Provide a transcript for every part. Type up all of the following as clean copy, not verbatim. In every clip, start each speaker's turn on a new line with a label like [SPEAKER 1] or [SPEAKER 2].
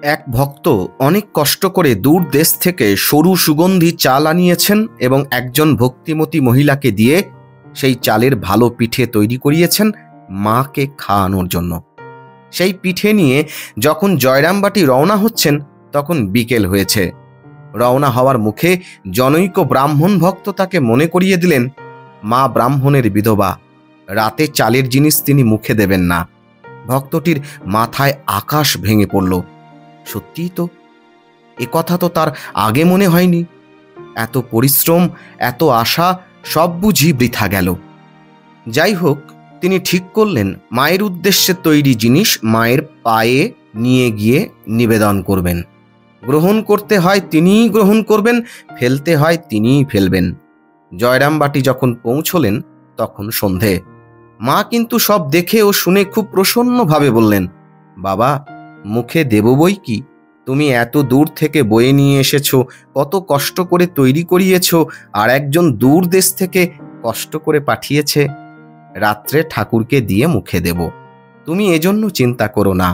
[SPEAKER 1] এক ভক্ত অনেক কষ্ট করে দূর দেশ থেকে সরু সুগন্ধি চাল আনিয়েছেন এবং একজন ভক্তিমতী মহিলাকে দিয়ে সেই চালের ভালো পিঠে তৈরি করিয়েছেন মাকে খাওয়ানোর জন্য। সেই পিঠে নিয়ে যখন জয়রামবাটি রওনা হচ্ছেন তখন বিকেল হয়েছে। রওনা হওয়ার মুখে জনৈক ব্রাহ্মণ ভক্ত তাকে মনে করিয়ে দিলেন মা ব্রাহ্মণের বিধবা, রাতে চালের জিনিস তিনি মুখে দেবেন না। ভক্তটির মাথায় আকাশ ভেঙে পড়ল। সত্যিই তো, এ কথা তো তার আগে মনে হয়নি। এত পরিশ্রম, এত আশা সব বুঝি বৃথা গেল। যাই হোক, তিনি ঠিক করলেন মায়ের উদ্দেশ্যে তৈরি জিনিস মায়ের পায়ে নিয়ে গিয়ে নিবেদন করবেন। গ্রহণ করতে হয় তিনিই গ্রহণ করবেন, ফেলতে হয় তিনিই ফেলবেন। জয়রামবাটি যখন পৌঁছলেন তখন সন্ধে। মা কিন্তু সব দেখে ও শুনে খুব প্রসন্নভাবে বললেন, বাবা, মুখে দেব বই কি, তুমি এত দূর থেকে বয়ে নিয়ে এসেছো, কত কষ্ট করে তৈরি করিয়েছো, আর একজন দূর দেশ থেকে কষ্ট করে পাঠিয়েছে। রাত্রে ঠাকুরকে দিয়ে মুখে দেব, তুমি এজন্য চিন্তা করো না।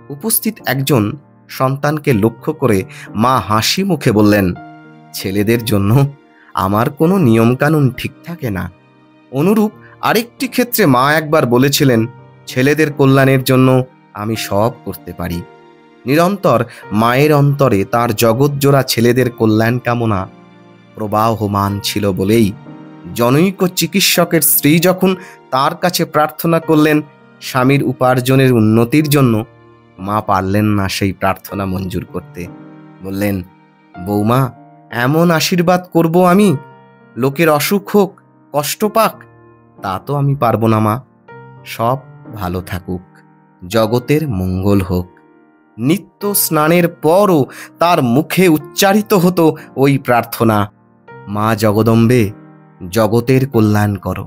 [SPEAKER 1] উপস্থিত একজন সন্তানকে লক্ষ্য করে মা হাসি মুখে বললেন, ছেলেদের জন্য আমার কোনো নিয়মকানুন ঠিক থাকে না। অনুরূপ আরেকটি ক্ষেত্রে মা একবার বলেছিলেন, ছেলেদের কল্যাণের জন্য আমি সব করতে পারি। নিরন্তর মায়ের অন্তরে তার জগৎজোড়া ছেলেদের কল্যাণ কামনা প্রবাহমান ছিল বলেই জনৈক চিকিৎসকের স্ত্রী যখন তার কাছে প্রার্থনা করলেন স্বামীর উপার্জনের উন্নতির জন্য, মা পারলেন না সেই প্রার্থনা মঞ্জুর করতে। বললেন, বৌমা, এমন আশীর্বাদ করব আমি, লোকের অসুখ হোক, কষ্ট পাক, তা তো আমি পারবো না মা। সব ভালো থাকুক, জগতের মঙ্গল হোক। নিত্য স্নানের পরও তার মুখে উচ্চারিত হতো ওই প্রার্থনা, মা জগদম্বে, জগতের কল্যাণ করো।